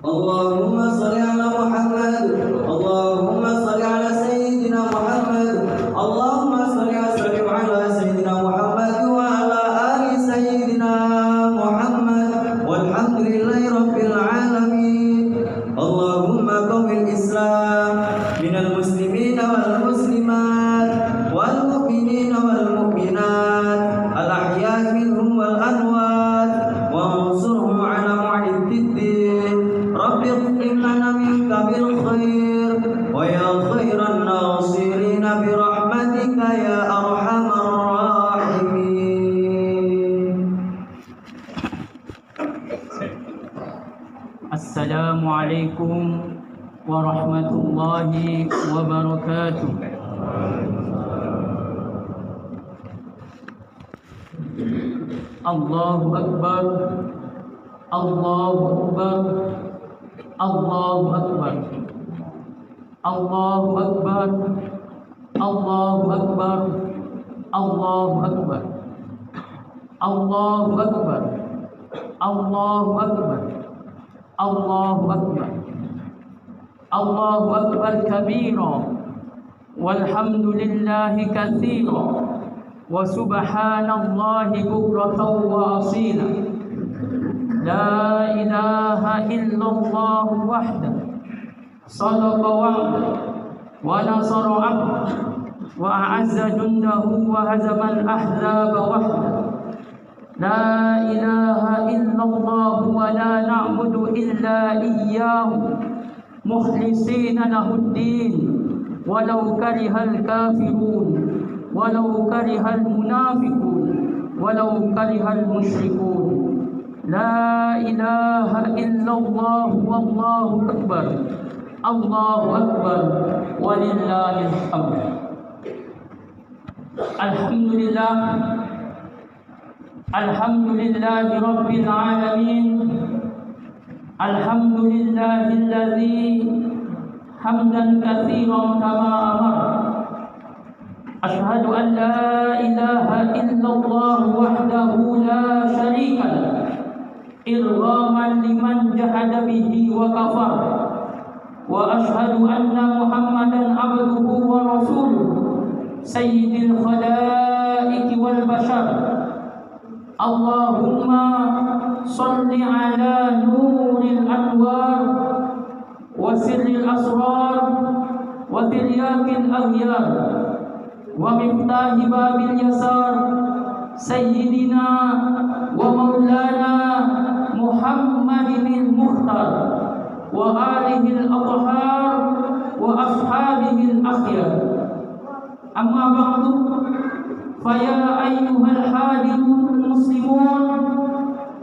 اللهم صل على محمد. اللهم صل على سيدنا محمد. اللهم صل وسلم على سيدنا محمد وعلى آل سيدنا محمد والحمد لله رب العالمين. اللهم قوي الإسلام من المسلمين والمسلمات والمؤمنين والمؤمنات الأحياء منهم والأموات وانصرهم على معد الدين. رب اغفر لنا منك بالخير ويا خير الناصرين برحمتك يا أرحم الراحمين. السلام عليكم ورحمة الله وبركاته. الله أكبر الله أكبر الله أكبر الله أكبر الله أكبر الله أكبر الله أكبر الله أكبر الله أكبر الله أكبر كبيرا والحمد لله كثيرا وسبحان الله بكرة وأصيلا. لا إله إلا الله وحده صدق وعده ونصر عبده وأعز جنده وهزم الأحزاب وحده. لا إله إلا الله ولا نعبد إلا إياه مخلصين له الدين ولو كره الكافرون ولو كره المنافقون ولو كره المشركون. لا إله إلا الله والله أكبر الله أكبر ولله الحمد. الحمد لله الحمد لله رب العالمين. الحمد لله الذي حمدا كثيرا كما أمر. أشهد أن لا إله إلا الله وحده لا شريك له إرغاما لمن جحد به وكفر. وأشهد أن محمدا عبده ورسوله سيد الخلائق والبشر. اللهم صل على نور الأنوار وسر الأسرار وترياق الأغيار ومفتاح باب اليسار سيدنا ومولانا محمد المختار وآله الأطهار وأصحابه الأخيار. أما بعد فيا أيها الحاضرون المسلمون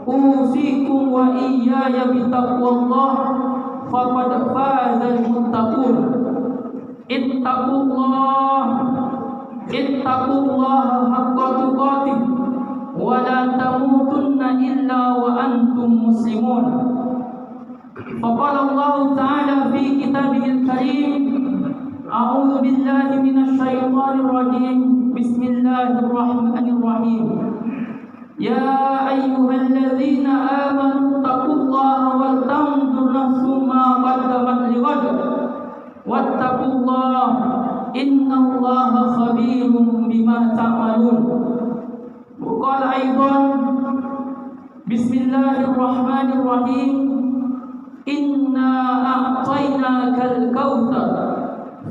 أوصيكم وإياي بتقوى الله فقد فاز المتقون. اتقوا الله اتقوا الله حق تقاته ولا تموتن إلا وأنتم مسلمون. فقال الله تعالى في كتابه الكريم أعوذ بالله من الشيطان الرجيم بسم الله الرحمن الرحيم. يا أيها الذين آمنوا اتقوا الله ولتنظر نفس ما قدمت لغد واتقوا الله إن الله خبير بما تعملون. وقال أيضا بسم الله الرحمن الرحيم إنا أعطيناك الكوثر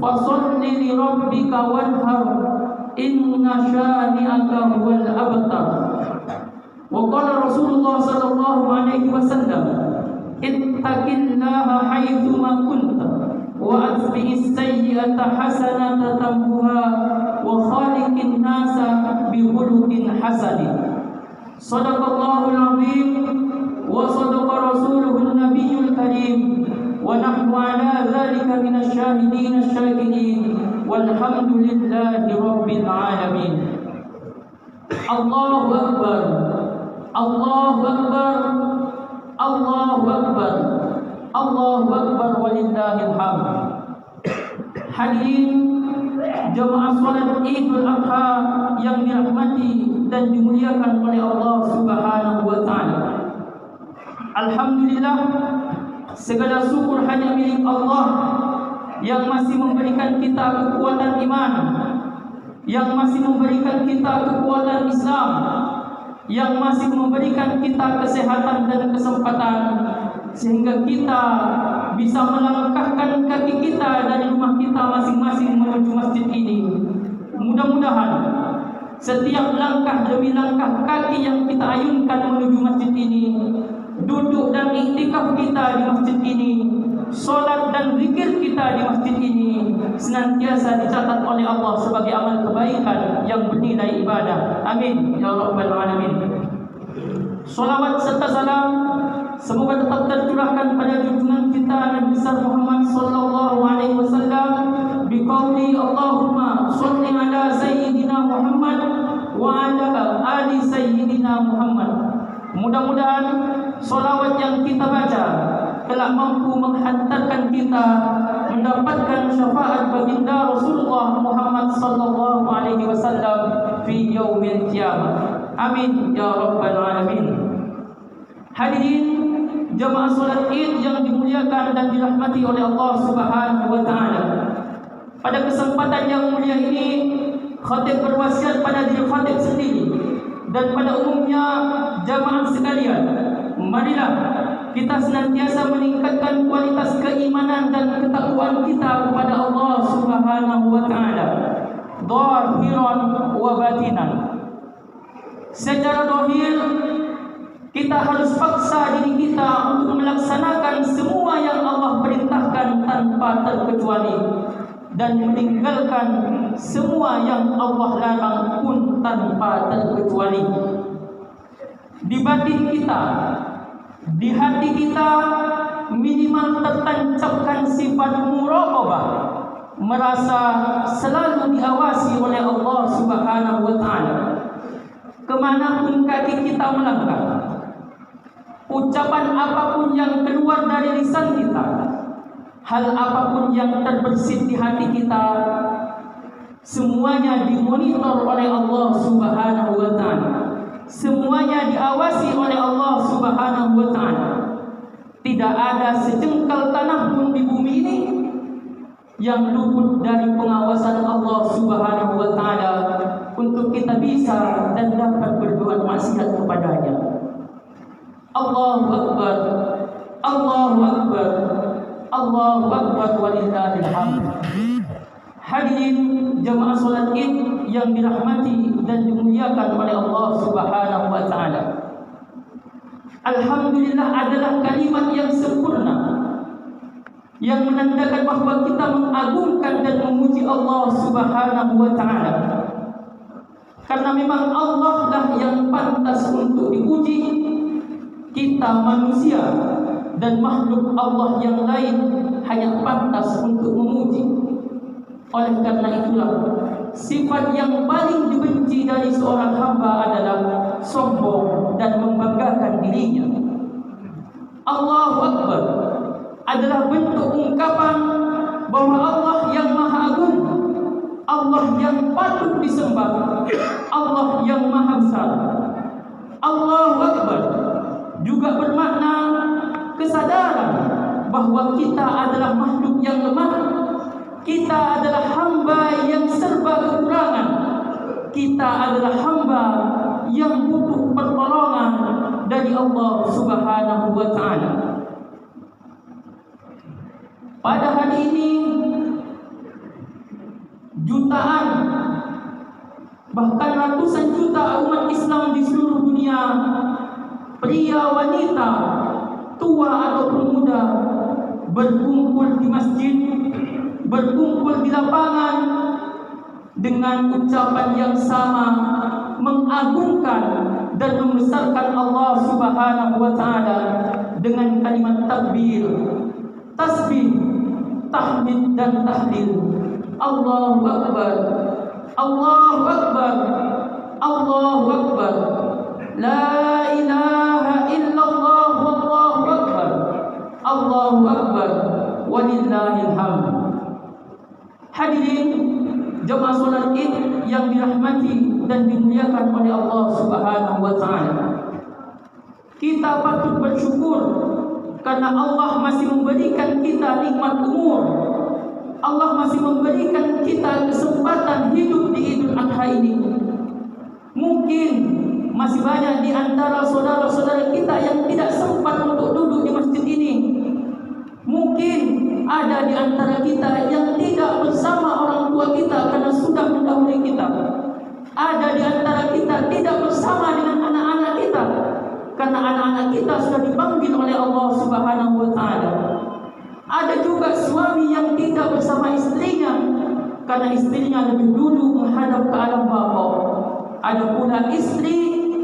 فصل لربك وانحر إن شانئك هو الأبتر. وقال رسول الله صلى الله عليه وسلم اتق الله حيثما كنت وأتبع السيئة حسنة تمحها وخالق الناس بخلق حسن. صدق الله العظيم وصدق رسوله النبي الكريم ونحن على ذلك من الشاهدين الشاكرين والحمد لله رب العالمين. الله أكبر الله أكبر الله أكبر الله أكبر ولله الحمد. Hadirin jemaah salat Idul Adha yang dirahmati dan dimuliakan oleh Allah Subhanahu wa taala. Alhamdulillah segala syukur hanya milik Allah yang masih memberikan kita kekuatan iman, yang masih memberikan kita kekuatan Islam, yang masih memberikan kita kesehatan dan kesempatan sehingga kita bisa melangkahkan kaki kita dari rumah kita masing-masing menuju masjid ini. Mudah-mudahan setiap langkah demi langkah kaki yang kita ayunkan menuju masjid ini, duduk dan iktikaf kita di masjid ini, solat dan zikir kita di masjid ini senantiasa dicatat oleh Allah sebagai amal kebaikan yang bernilai ibadah. Amin ya rabbal alamin. Salawat serta salam semoga tetap tercurahkan pada junjungan kita Nabi besar Muhammad sallallahu alaihi wasallam biqauli Allahumma shalli ala sayyidina Muhammad wa ala ali sayyidina Muhammad. Mudah-mudahan salawat yang kita baca telah mampu menghantarkan kita mendapatkan syafaat baginda Rasulullah Muhammad sallallahu alaihi wasallam fi yaumil qiyamah. Amin ya rabbal alamin. Hadirin jemaah salat Id yang dimuliakan dan dirahmati oleh Allah Subhanahu wa taala. Pada kesempatan yang mulia ini, khatib berwasiat pada diri khatib sendiri dan pada umumnya jamaah sekalian, marilah kita senantiasa meningkatkan kualitas keimanan dan ketakwaan kita kepada Allah Subhanahu wa taala, zahiran wa batinan. Secara zahir kita harus paksa diri kita untuk melaksanakan semua yang Allah perintahkan tanpa terkecuali dan meninggalkan semua yang Allah larang pun tanpa terkecuali. Di batin kita, di hati kita minimal tertancapkan sifat muraqabah, merasa selalu diawasi oleh Allah Subhanahu wa taala. Kemanapun kaki kita melangkah, ucapan apapun yang keluar dari lisan kita, hal apapun yang terbersit di hati kita, semuanya dimonitor oleh Allah Subhanahu wa taala. Semuanya diawasi oleh Allah Subhanahu wa taala. Tidak ada sejengkal tanah pun di bumi ini yang luput dari pengawasan Allah Subhanahu wa taala untuk kita bisa dan dapat berbuat maksiat kepadanya. Allahu akbar, Allahu akbar, Allahu akbar walillahil hamd. Hadirin jemaah salat Id yang dirahmati dan dimuliakan oleh Allah Subhanahu wa taala. Alhamdulillah adalah kalimat yang sempurna yang menandakan bahawa kita mengagungkan dan memuji Allah Subhanahu wa taala. Karena memang Allah lah yang pantas untuk dipuji. Kita manusia dan makhluk Allah yang lain hanya pantas untuk memuji. Oleh karena itulah sifat yang paling dibenci dari seorang hamba adalah sombong dan membanggakan dirinya. Allahu Akbar adalah bentuk ungkapan bahwa Allah yang Maha Agung, Allah yang patut disembah, Allah yang Maha Besar. Allahu Akbar juga bermakna kesadaran bahwa kita adalah makhluk yang lemah, kita adalah hamba yang serba kekurangan, kita adalah hamba yang butuh pertolongan dari Allah Subhanahu wa taala. Pada hari ini jutaan bahkan ratusan juta umat Islam di seluruh dunia, pria, wanita, tua ataupun muda, berkumpul di masjid, berkumpul di lapangan dengan ucapan yang sama, mengagungkan dan membesarkan Allah Subhanahu wa taala dengan kalimat takbir, tasbih, tahmid dan tahlil. Allahu Akbar, Allahu Akbar, Allahu Akbar, la ilaha illallah, wallahu akbar, Allahu Akbar, walillahil hamd. Hadirin jemaah salat Id yang dirahmati dan dimuliakan oleh Allah Subhanahu wa taala. Kita patut bersyukur karena Allah masih memberikan kita nikmat umur. Allah masih memberikan kita kesempatan hidup di Idul Adha ini. Mungkin masih banyak di antara saudara-saudara kita yang tidak sempat untuk duduk di masjid ini. Mungkin ada di antara kita yang tidak bersama orang tua kita karena sudah mendahului kita. Ada di antara kita tidak bersama dengan anak-anak kita karena anak-anak kita sudah dipanggil oleh Allah Subhanahu wa taala. Ada juga suami yang tidak bersama istrinya karena istrinya lebih dulu menghadap ke alam bapa. Ada pula istri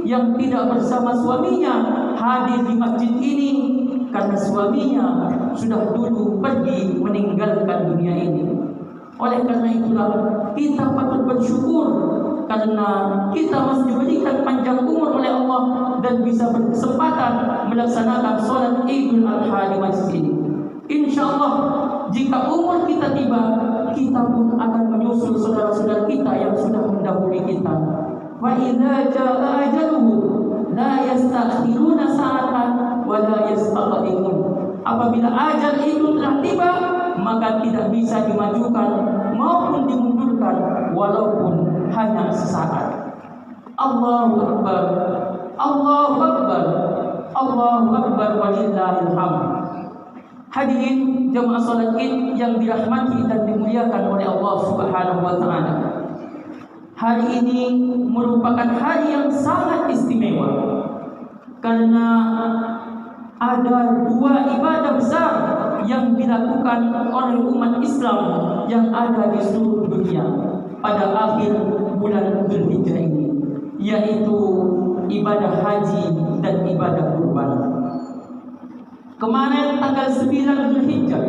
yang tidak bersama suaminya hadir di masjid ini karena suaminya sudah dulu pergi meninggalkan dunia ini. Oleh karena itulah kita patut bersyukur karena kita masih diberikan panjang umur oleh Allah dan bisa berkesempatan melaksanakan sholat Idul Adha di masjid ini. InsyaAllah jika umur kita tiba, kita pun akan menyusul saudara-saudara kita yang sudah mendahului kita. Wa idza jaa ajaluhu la yastakhiruna sa'atan wa la yastaqdimun. Apabila ajal itu telah tiba, maka tidak bisa dimajukan maupun dimundurkan walaupun hanya sesaat. Allahu Akbar, Allahu Akbar, Allahu Akbar walillahil hamd. Hadirin jemaah salat Id yang dirahmati dan dimuliakan oleh Allah Subhanahu wa taala. Hari ini merupakan hari yang sangat istimewa karena ada dua ibadah besar yang dilakukan oleh umat Islam yang ada di seluruh dunia pada akhir bulan Dzulhijjah ini, yaitu ibadah haji dan ibadah kurban. Kemarin tanggal 9 Dzulhijjah,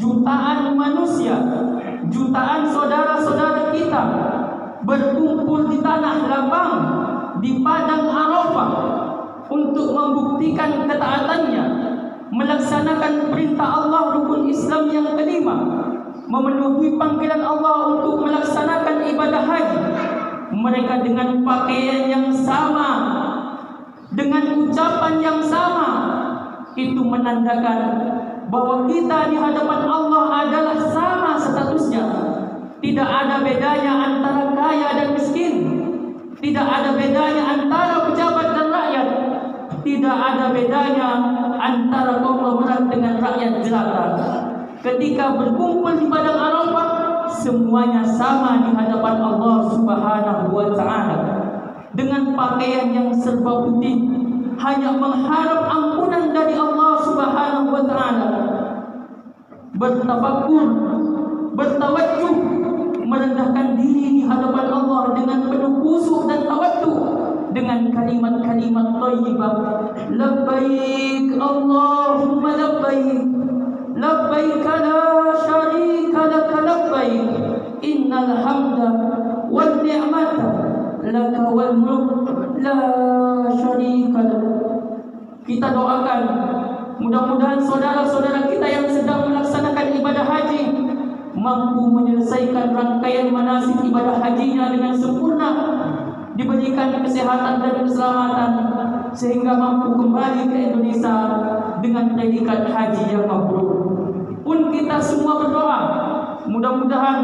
jutaan manusia, jutaan saudara-saudara kita berkumpul di tanah lapang di padang Arafah untuk membuktikan ketaatannya, melaksanakan perintah Allah rukun Islam yang kelima, memenuhi panggilan Allah untuk melaksanakan ibadah haji. Mereka dengan pakaian yang sama, dengan ucapan yang sama, itu menandakan bahwa kita di hadapan Allah adalah sama statusnya. Tidak ada bedanya antara kaya dan miskin, tidak ada bedanya antara pejabat dan rakyat, tidak ada bedanya antara konglomerat dengan rakyat jelata. Ketika berkumpul di padang Arafah, semuanya sama di hadapan Allah Subhanahu wa taala dengan pakaian yang serba putih, hanya mengharap ampunan dari Allah Subhanahu wa taala. Bertafakkur, bertawajjuh, merendahkan diri di hadapan Allah dengan penuh khusyuk dan tawaddu dengan kalimat-kalimat thayyibah. Labbaik Allahumma labbaik, labbaik la syarika lak labbaik, innal hamda wan ni'mata laka wal mulk la syarika lak. Kita doakan mudah-mudahan saudara-saudara kita yang sedang melaksanakan ibadah haji mampu menyelesaikan rangkaian manasik ibadah hajinya dengan sempurna, diberikan kesehatan dan keselamatan sehingga mampu kembali ke Indonesia dengan predikat haji yang mabrur. Pun kita semua berdoa, mudah-mudahan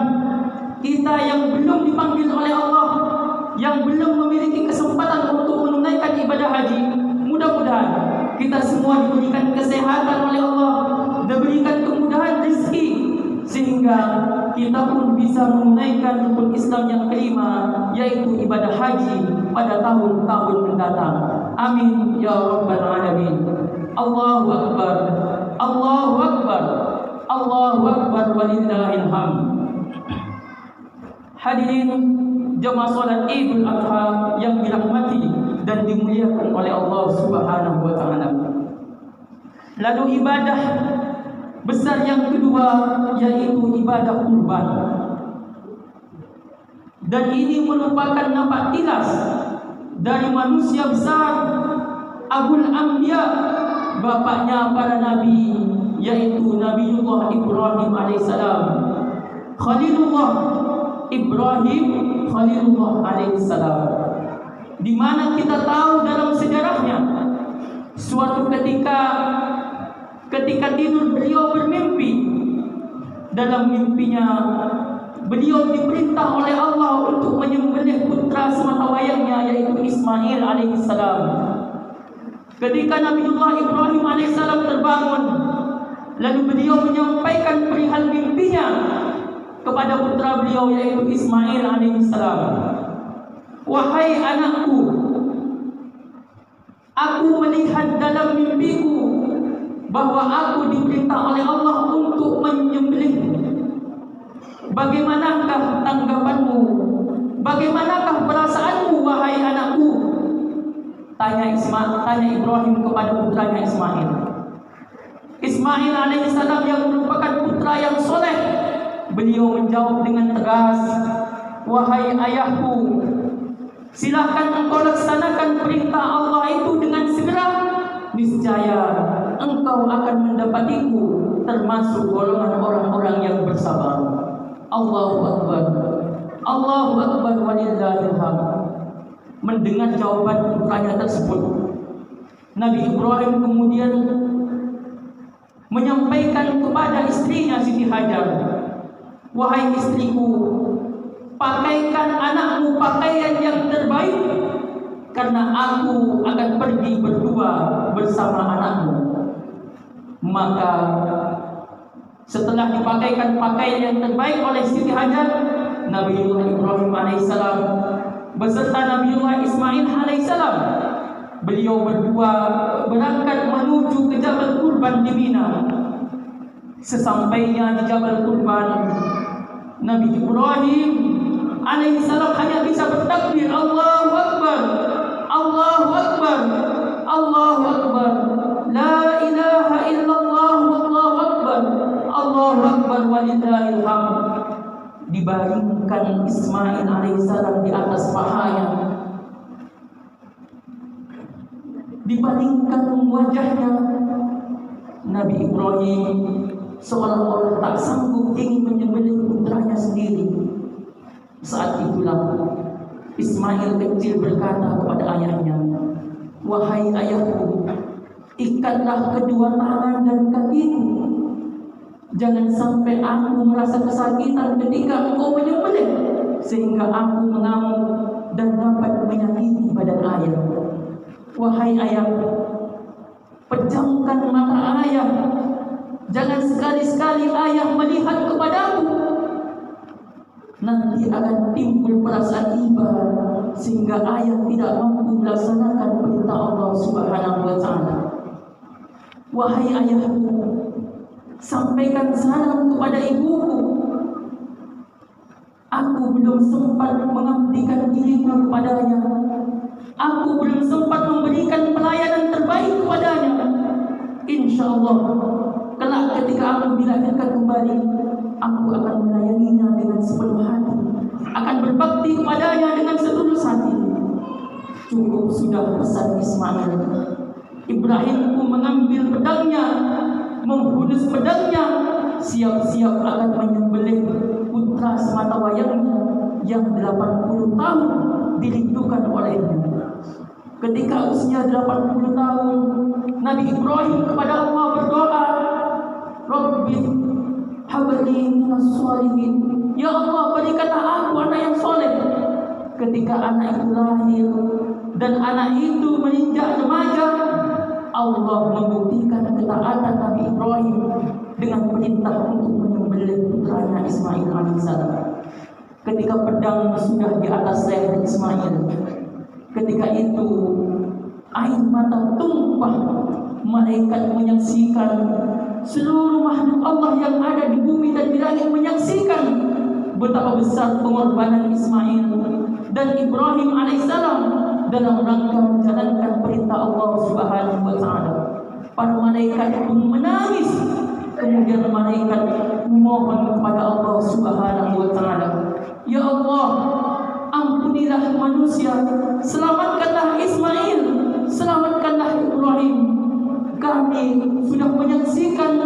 kita yang belum dipanggil oleh Allah, yang belum memiliki kesempatan untuk menunaikan ibadah haji, mudah-mudahan kita semua diberikan kesehatan oleh Allah, diberikan kemudahan rezeki sehingga kita pun bisa menunaikan rukun Islam yang kelima, yaitu ibadah haji pada tahun-tahun mendatang. Amin ya rabbal alamin. Allahu akbar, Allahu akbar, Allahu akbar walillahil hamd. Hadirin jemaah salat Idul Adha yang dirahmati dan dimuliakan oleh Allah Subhanahu wa taala. Lalu ibadah besar yang kedua yaitu ibadah kurban. Dan ini merupakan nampak tilas dari manusia besar, Abul Anbiya, bapaknya para nabi, yaitu Nabiullah Ibrahim alaihissalam, Khalilullah Ibrahim Khalilullah alaihissalam, di mana kita tahu dalam sejarahnya suatu ketika ketika tidur beliau bermimpi. Dalam mimpinya beliau diperintah oleh Allah untuk menyembelih putra sematawayangnya, yaitu Ismail alaihissalam. Ketika Nabiullah Ibrahim alaihissalam terbangun, lalu beliau menyampaikan perihal mimpinya kepada putra beliau, yaitu Ismail alaihissalam. Wahai anakku, aku melihat dalam mimpiku bahwa aku diperintah oleh Allah untuk menyembelih. Bagaimanakah tanggapanmu? Bagaimanakah perasaanmu, wahai anakku? Tanya Ibrahim kepada putranya Ismail. Ismail alaihissalam yang merupakan putra yang soleh, beliau menjawab dengan tegas, wahai ayahku, silahkan engkau laksanakan perintah Allah itu dengan segera. Niscaya engkau akan mendapatiku termasuk golongan orang-orang yang bersabar. Allahu Akbar. Allahu Akbar walillahil hamd. Mendengar jawaban putranya tersebut, Nabi Ibrahim kemudian menyampaikan kepada istrinya Siti Hajar, wahai istriku, pakaikan anakmu pakaian yang terbaik, karena aku akan pergi berdua bersama anakmu. Maka setelah dipakaikan pakaian yang terbaik oleh Siti Hajar, Nabiullah Ibrahim alaihissalam beserta Nabiullah Ismail alaihissalam, beliau berdua berangkat menuju ke Jabal Qurban di Mina. Sesampainya di Jabal Qurban, Nabi Ibrahim alaihissalam hanya bisa bertakbir, Allahu Akbar, Allahu Akbar, Allahu Akbar, la ilaha illallah, Allahu Akbar, Allahu Akbar walillahil hamd. Dibaringkan Ismail alaihissalam di atas pahanya, dibaringkan wajahnya. Nabi Ibrahim seolah-olah tak sanggup ingin menyembelih putranya sendiri. Saat itulah Ismail kecil berkata kepada ayahnya, wahai ayahku, ikatlah kedua tangan dan kakiku. Jangan sampai aku merasa kesakitan ketika engkau menyembelih, sehingga aku mengamuk dan dapat menyakiti badan ayah. Wahai ayah, pejamkan mata ayah. Jangan sekali-sekali ayah melihat kepadaku. Nanti akan timbul perasaan iba, sehingga ayah tidak mampu melaksanakan perintah Allah Subhanahu wa Ta'ala. Wahai ayahku, sampaikan salam kepada ibuku. Aku belum sempat mengabdikan diriku kepadanya. Aku belum sempat memberikan pelayanan terbaik kepadanya. Insya Allah, kelak ketika aku dilahirkan kembali, aku akan melayaninya dengan sepenuh hati, akan berbakti kepadanya dengan setulus hati. Cukup sudah pesan Ismail. Ibrahim pun mengambil pedangnya, menghunus pedangnya, siap-siap akan menyembelih putra sematawayangnya yang 80 tahun dirindukan olehnya. Ketika usia 80 tahun, Nabi Ibrahim kepada Allah berdoa, Rabbi habli minas sholihin, ya Allah, berikanlah aku anak yang soleh. Ketika anak itu lahir dan anak itu menginjak remaja, Allah membuktikan ketaatan Nabi Ibrahim dengan perintah untuk menyembelih putranya Ismail alaihissalam. Ketika pedang sudah di atas leher Ismail, ketika itu air mata tumpah. Malaikat menyaksikan, seluruh makhluk Allah yang ada di bumi dan di langit menyaksikan betapa besar pengorbanan Ismail dan Ibrahim alaihissalam dalam rangka menjalankan perintah Allah Subhanahu wa Ta'ala. Para malaikat pun menangis. Kemudian malaikat memohon kepada Allah Subhanahu wa Ta'ala, ya Allah, ampunilah manusia, selamatkanlah Ismail, selamatkanlah Ibrahim. Kami sudah menyaksikan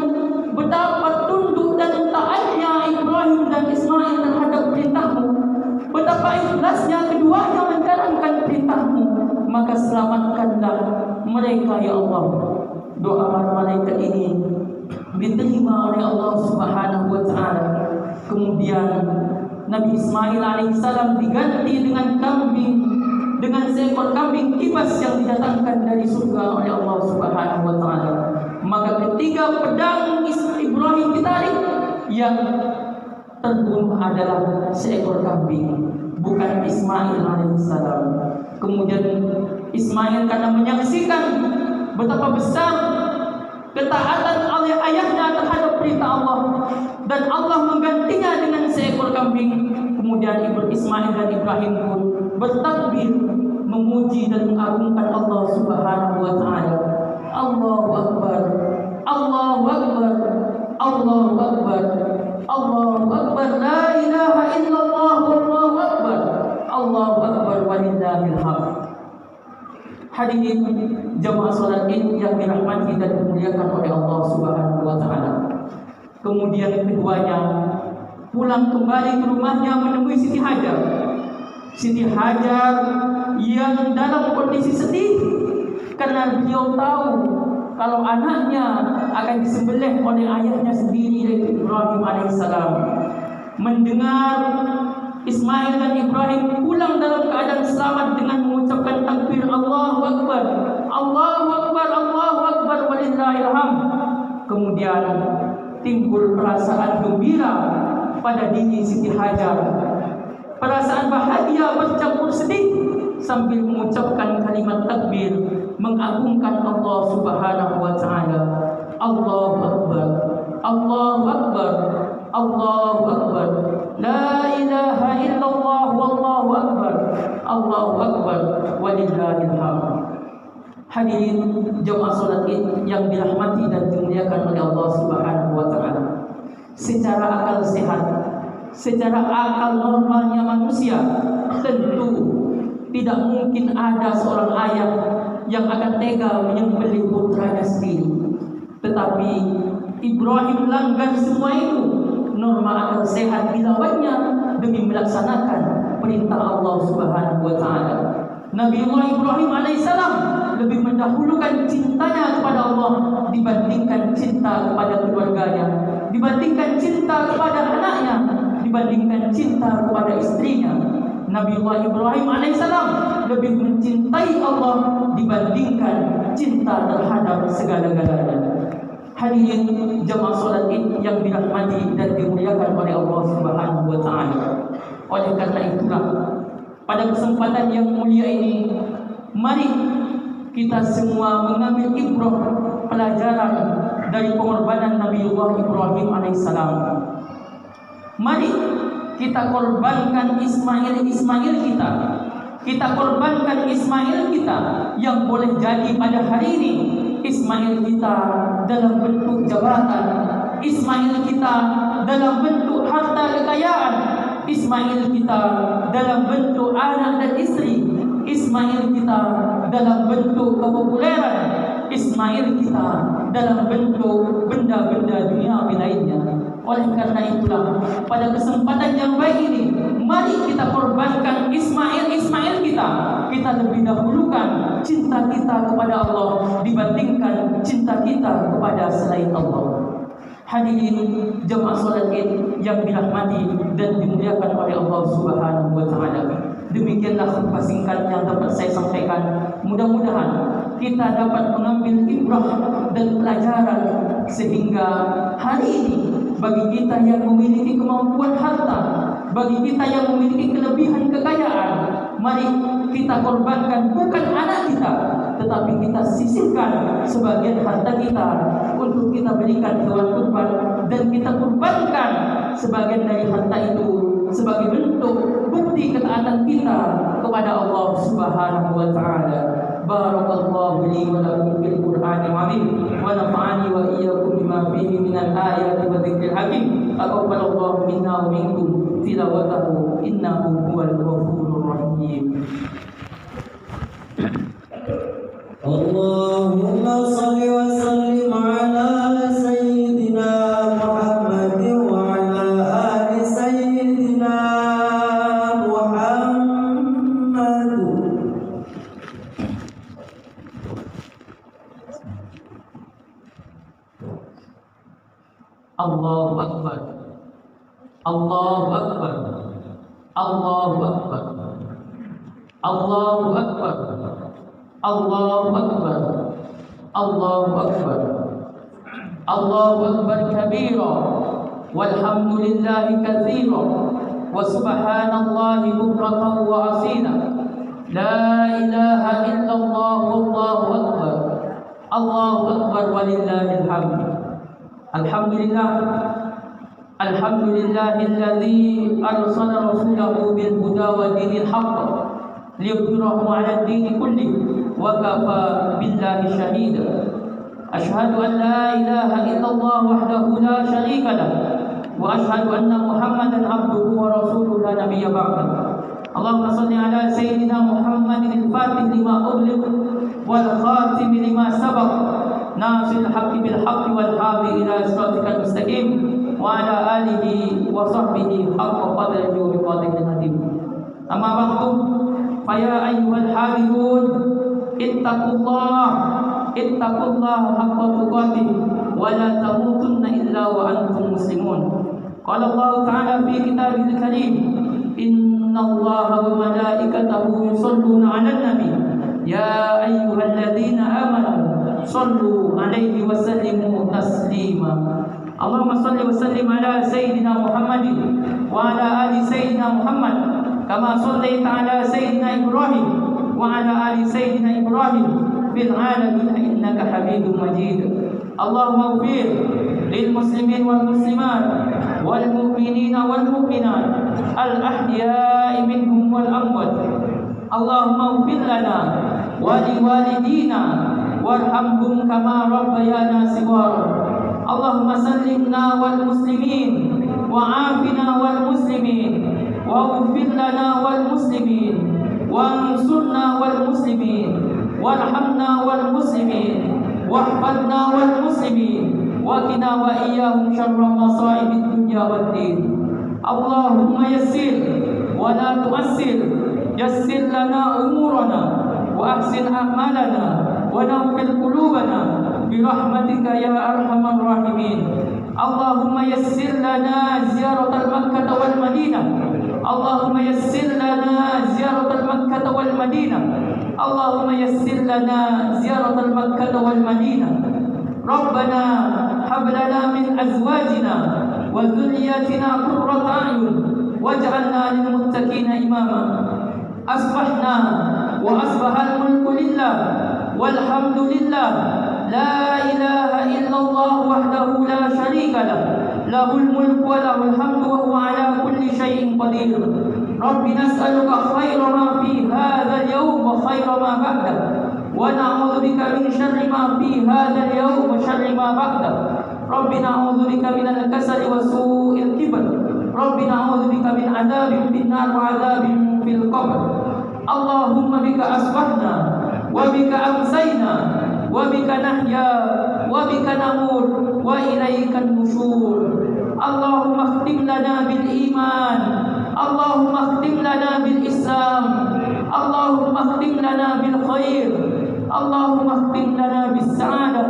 betapa tunduk dan taatnya Ibrahim dan Ismail terhadap perintahmu, betapa ikhlasnya keduanya menjalankan perintahmu. Maka selamatkanlah mereka ya Allah. Doa para malaikat ini diterima oleh Allah Subhanahu wa taala. Kemudian Nabi Ismail alaihissalam diganti dengan seekor kambing kibas yang didatangkan dari surga oleh Allah Subhanahu wa taala. Maka ketika pedang Ibrahim ditarik, yang terbunuh adalah seekor kambing, bukan Ismail alaihissalam. Kemudian Ismail karena menyaksikan betapa besar ketaatan oleh ayahnya terhadap perintah Allah, dan Allah menggantinya dengan seekor kambing. Kemudian Ismail dan Ibrahim pun bertakbir memuji dan mengagungkan Allah Subhanahu wa taala. Allahu akbar, Allahu akbar, Allahu akbar, Allahu akbar, la ilaha illallah, Allahu akbar, Allahu akbar, walillahil hamd. Hadirin jamaah salat Id yang dirahmati dan dimuliakan oleh Allah Subhanahu wa taala. Kemudian keduanya pulang kembali ke rumahnya menemui Siti Hajar. Siti Hajar yang dalam kondisi sedih karena beliau tahu kalau anaknya akan disembelih oleh ayahnya sendiri, yaitu Ibrahim alaihissalam. Mendengar Ismail dan Ibrahim pulang dalam keadaan selamat dengan mengucapkan takbir Allahu akbar, Allahu akbar, Allahu akbar, walillahil hamd. Kemudian timbul perasaan gembira pada diri Siti Hajar, perasaan bahagia bercampur sedih sambil mengucapkan kalimat takbir mengagungkan Allah Subhanahu wa taala. Allahu akbar, Allahu akbar, Allahu akbar, la ilaha illallah, wallahu akbar, Allahu akbar, walillahil hamd. Hadirin jemaah salat Id yang dirahmati dan dimuliakan oleh Allah Subhanahu wa taala. Secara akal sehat, secara akal normalnya manusia, tentu tidak mungkin ada seorang ayah yang akan tega menyembelih putranya sendiri. Tetapi Ibrahim langgar semua itu. Norma akal sehat dilawannya demi melaksanakan perintah Allah Subhanahu wa taala. Nabiullah Ibrahim alaihissalam lebih mendahulukan cintanya kepada Allah dibandingkan cinta kepada keluarganya, dibandingkan cinta kepada anaknya, dibandingkan cinta kepada istrinya. Nabiullah Ibrahim alaihissalam lebih mencintai Allah dibandingkan cinta terhadap segala-galanya. Hadirin jemaah salat Id yang dirahmati dan dimuliakan oleh Allah Subhanahu wa taala. Oleh karena itulah pada kesempatan yang mulia ini, mari kita semua mengambil ibrah pelajaran dari pengorbanan Nabiullah Ibrahim alaihissalam. Mari kita korbankan Ismail kita. Kita korbankan Ismail kita yang boleh jadi pada hari ini Ismail kita dalam bentuk jabatan, Ismail kita dalam bentuk harta kekayaan, Ismail kita dalam bentuk anak dan istri, Ismail kita dalam bentuk kepopuleran, Ismail kita dalam bentuk benda-benda dunia lainnya. Oleh karena itulah pada kesempatan yang baik ini, mari kita korbankan Ismail kita. Kita lebih dahulukan cinta kita kepada Allah dibandingkan cinta kita kepada selain Allah. Hadirin jemaah salat Id yang dirahmati dan dimuliakan oleh Allah Subhanahu wa taala. Demikianlah khutbah singkat yang dapat saya sampaikan. Mudah-mudahan kita dapat mengambil ibrah dan pelajaran sehingga hari ini bagi kita yang memiliki kemampuan harta, bagi kita yang memiliki kelebihan kekayaan, mari kita korbankan bukan anak kita, tetapi kita sisihkan sebagian harta kita untuk kita berikan hewan kurban, dan kita kurbankan sebagian dari harta itu sebagai bentuk bukti ketaatan kita kepada Allah Subhanahu wa taala. Barakallahu li wa lakum fil Qur'anil azim wa nafa'ani wa iyyakum bima fihi minal ayati wa dzikril hakim. Taqabbalallahu minna wa minkum tilawatahu innahu huwal ghafurur rahim. Allahumma shalli wa sallim ala sayyidina Muhammad wa ala ali sayyidina Muhammad. Allahu Akbar. Allahu Akbar. Allahu Akbar. Allahu Akbar. Allahu Akbar. Allahu Akbar. Allahu Akbar kabira walhamdulillahi katsira wa subhanallahi bukratan wa asila. La ilaha illallah wallahu akbar. Allahu akbar walillahil hamd. Alhamdulillah. Alhamdulillahilladzi arsala rasulahu bil huda wa dinil haqq liyudhhirahu 'ala ad-din kullihi wa kafa billahi shahida. Ashhadu an la ilaha illallah wahdahu la sharika lah wa ashhadu anna Muhammadan abduhu wa rasuluhu la nabiyya ba'dahu. Allahumma salli ala sayyidina Muhammadin al-fatih lima ughliq wal khatim lima sabaq nasir al-haqqi bil haqqi wal hadi ila siratikal mustaqim wa ala alihi wa sahbihi haqqa qadrihi wa miqdarihi al-azim. Amma ba'du, fa ya ayyuhal hadirun ittaqullaha haqqa tuqatih wa la tamutunna illa wa antum muslimun. Qala Allah ta'ala fi kitabihil karim, innallaha wa malaikatahu yusholluna 'alan nabi ya ayyuhalladzina amanu shallu 'alaihi wa sallimu taslima. Allahumma shalli wa sallim ala sayyidina Muhammadin wa ala ali sayyidina Muhammad kama shallaita ala sayyidina Ibrahim wa ala ali sayyidina Ibrahim fil alamin innaka Hamidum Majid. Allahumma ighfir lil muslimin wal muslimat wal mu'minina wal mu'minat al ahya'i minhum wal amwat. Allahumma ighfir lana wa liwalidina warhamhum kama rabbayana shighara. Allahumma sallimna wal muslimin wa afina wal muslimin wa ighfir lana wal muslimin wa ansurna wal muslimin warhamna wal muslimin wahfadna wal muslimin wa qina wa iyyahum syarra masa'ibid dunya wad din. Allahumma yassir wa la tu'assir, yassir lana umurana wa ahsin a'malana wa nawwir qulubana bi rahmatika ya arhamar rahimin. Allahumma yassir lana ziyaratal Makkah wal Madinah. Allahumma yassir lana ziyaratal Makkah wal Madinah. Allahumma yassir lana ziyaratal Makkah wal Madinah. Rabbana hab lana min azwajina wa dhurriyyatina qurrata a'yun waj'alna lil muttaqina imama. Asbahna wa asbahal mulku lillah walhamdulillah la ilaha illallah wahdahu la syarika lah lahul mulku wa lahul hamdu wa huwa ala kulli syai'in qadir. Rabbi nas'aluka khaira ma fi hadzal yawm wa khaira ma ba'dah wa na'udzu bika min syarri ma fi hadzal yawm wa syarri ma ba'dah. Rabbi na'udzu bika minal kasali wa su'il kibr. Rabbi na'udzu bika min adzabin fin nar wa adzabin fil qabr. Allahumma bika asbahna wa bika amsayna wa bika nahya wa bika namut wa ilaikan nusyur. Allahumma khtim lana bil iman, Allahumma khtim lana bil islam, Allahumma khtim lana bil khair, Allahumma khtim lana bis sa'adah,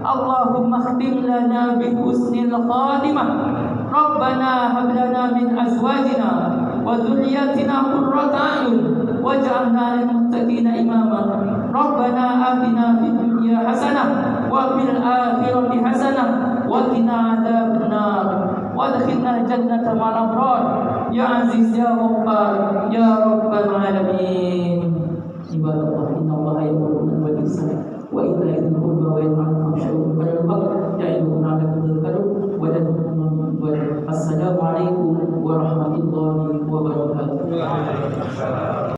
Allahumma khtim lana bi husnil khatimah. Rabbana hab lana min azwajina wa dhurriyyatina qurrata a'yun waj'alna lil muttaqina imama. Rabbana atina fid dunya hasanah wa fil akhirati hasanah wa qina adzaban nar wadkhilna jannata ma'al abrar ya aziz ya ghaffar ya rabbal alamin. Ibadallah, innallaha ya'muru bil ihsan wa ita'i dzil qurba wa yanha 'anil fahsya'i wal munkari ya'idukum la'allakum tadhakkarun wa assalamu alaikum warahmatullahi wabarakatuh.